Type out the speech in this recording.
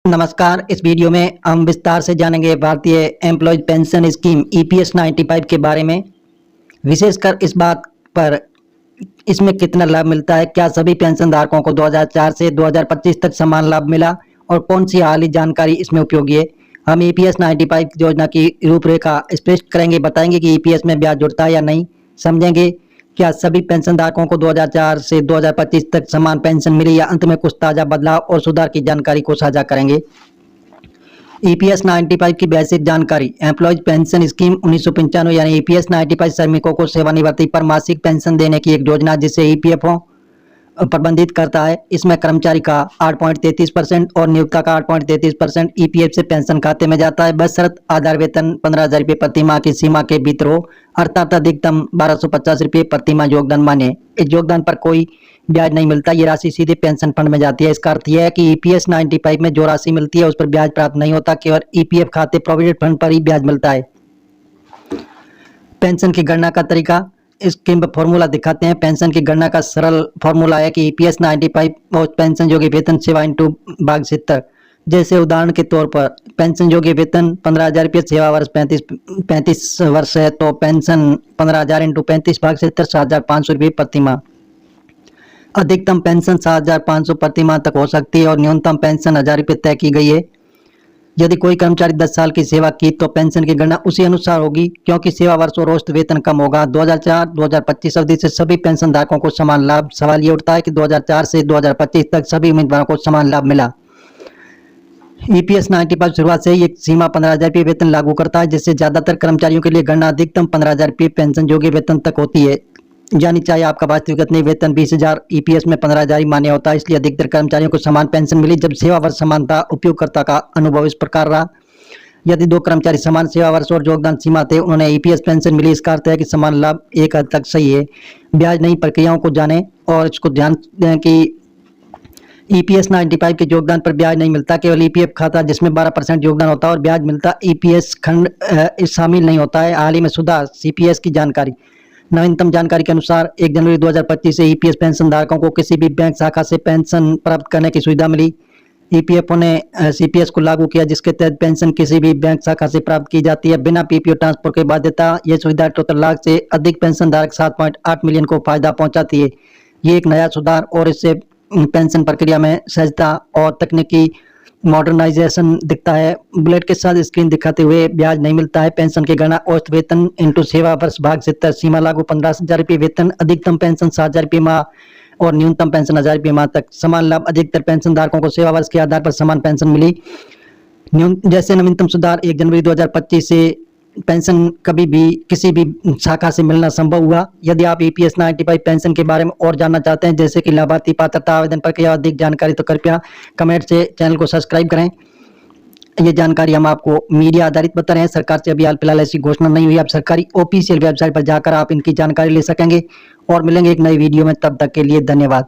नमस्कार। इस वीडियो में हम विस्तार से जानेंगे भारतीय एम्प्लॉयज पेंशन स्कीम ईपीएस 95 के बारे में। विशेषकर इस बात पर इसमें कितना लाभ मिलता है, क्या सभी पेंशन धारकों को 2004 से 2025 तक समान लाभ मिला और कौन सी हालिया जानकारी इसमें उपयोगी है। हम ईपीएस 95 योजना की रूपरेखा स्पष्ट करेंगे, बताएंगे कि ईपीएस में ब्याज जुड़ता है या नहीं, समझेंगे क्या सभी पेंशन धारकों को 2004 से 2025 तक समान पेंशन मिली या अंत में कुछ ताज़ा बदलाव और सुधार की जानकारी को साझा करेंगे। ईपीएस 95 की बेसिक जानकारी। एम्प्लॉयज पेंशन स्कीम 1995 यानी ईपीएस 95 श्रमिकों को सेवानिवृत्ति पर मासिक पेंशन देने की एक योजना जिसे ईपीएफओ प्रबंधित करता है। इसमें कर्मचारी का 8.33% और नियोक्ता का 8.33% ईपीएफ से पेंशन खाते में जाता है, बशर्त आधार वेतन 15,000 रुपये प्रति माह की सीमा के भीतर हो, अर्थात अधिकतम 1250 रुपये प्रति माह योगदान माने। इस योगदान पर कोई ब्याज नहीं मिलता, ये राशि सीधे पेंशन फंड में जाती है। इसका अर्थ यह है कि ईपीएस 95 में जो राशि मिलती है उस पर ब्याज प्राप्त नहीं होता, केवल ईपीएफ खाते प्रोविडेंट फंड पर ही ब्याज मिलता है। पेंशन की गणना का तरीका, स्कीम फॉर्मूला दिखाते हैं। पेंशन की गणना का सरल फॉर्मूला है कि ईपीएस 95 और पेंशन योग्य वेतन सेवा इंटू भाग 70। जैसे उदाहरण के तौर पर पेंशन योग्य वेतन 15,000 रुपये, सेवा वर्ष 35 वर्ष है तो पेंशन 15,000 इंटू 35 भाग 70 7,500 रुपये प्रति माह। अधिकतम पेंशन 7,500 प्रति माह तक हो सकती है और न्यूनतम पेंशन 1,000 रुपये तय की गई है। यदि कोई कर्मचारी 10 साल की सेवा की तो पेंशन की गणना उसी अनुसार होगी, क्योंकि सेवा वर्ष और औसत वेतन कम होगा। 2004-2025 अवधि से सभी पेंशन धारकों को समान लाभ। सवाल ये उठता है कि 2004 से 2025 तक सभी उम्मीदवारों को समान लाभ मिला। ईपीएस 95 शुरुआत से ही एक सीमा 15,000 रुपये वेतन लागू करता है, जिससे ज्यादातर कर्मचारियों के लिए गणना अधिकतम 15,000 रुपये पेंशन योग्य वेतन तक होती है। यानी चाहे आपका वास्तविक वेतन 20,000 ईपीएस में 15,000 ही मान्य होता है, इसलिए अधिकतर कर्मचारियों को समान पेंशन मिली। जब सेवा वर्ष समान था, उपयोगकर्ता का अनुभव इस प्रकार रहा। यदि दो कर्मचारी समान सेवा वर्ष और योगदान सीमा थे, उन्हें ईपीएस पेंशन मिली। इसका अर्थ है कि समान लाभ एक हद तक सही है। ब्याज नहीं प्रक्रियाओं को जाने और इसको ध्यान दें कि ईपीएस 95 के योगदान पर ब्याज नहीं मिलता, केवल ईपीएफ खाता जिसमें 12% योगदान होता है और ब्याज मिलता। ईपीएस खंड शामिल नहीं होता है। हाल ही में सुधार सीपीएस की जानकारी। नवीनतम जानकारी के अनुसार 1 जनवरी 2025 से ईपीएस पेंशन धारकों को किसी भी बैंक शाखा से पेंशन प्राप्त करने की सुविधा मिली। ईपीएफओ ने सीपीएस को लागू किया, जिसके तहत पेंशन किसी भी बैंक शाखा से प्राप्त की जाती है बिना पीपीओ ट्रांसफर की बाध्यता। यह सुविधा 78 लाख से अधिक पेंशन धारक 7.8 मिलियन को फायदा पहुंचाती है। ये एक नया सुधार और इससे पेंशन प्रक्रिया में सहजता और तकनीकी मॉडर्नाइजेशन दिखता है। बुलेट के साथ स्क्रीन दिखाते हुए ब्याज नहीं मिलता है। पेंशन की गणना औसत वेतन इंटू सेवा वर्ष भाग 70। सीमा लागू 15,000 रुपये वेतन, अधिकतम पेंशन 7,000 रुपये माह और न्यूनतम पेंशन 1,000 रुपये माह तक। समान लाभ, अधिकतर पेंशन धारकों को सेवा वर्ष के आधार पर समान पेंशन मिली। जैसे नवीनतम सुधार 1 जनवरी 2025 से पेंशन कभी भी किसी भी शाखा से मिलना संभव हुआ। यदि आप ईपीएस 95 पेंशन के बारे में और जानना चाहते हैं, जैसे कि लाभार्थी पात्रता, आवेदन प्रक्रिया, अधिक जानकारी, तो कृपया कमेंट से चैनल को सब्सक्राइब करें। ये जानकारी हम आपको मीडिया आधारित बता रहे हैं। सरकार से अभी हाल फिलहाल ऐसी घोषणा नहीं हुई। आप सरकारी ऑफिशियल वेबसाइट पर जाकर आप इनकी जानकारी ले सकेंगे और मिलेंगे एक नई वीडियो में। तब तक के लिए धन्यवाद।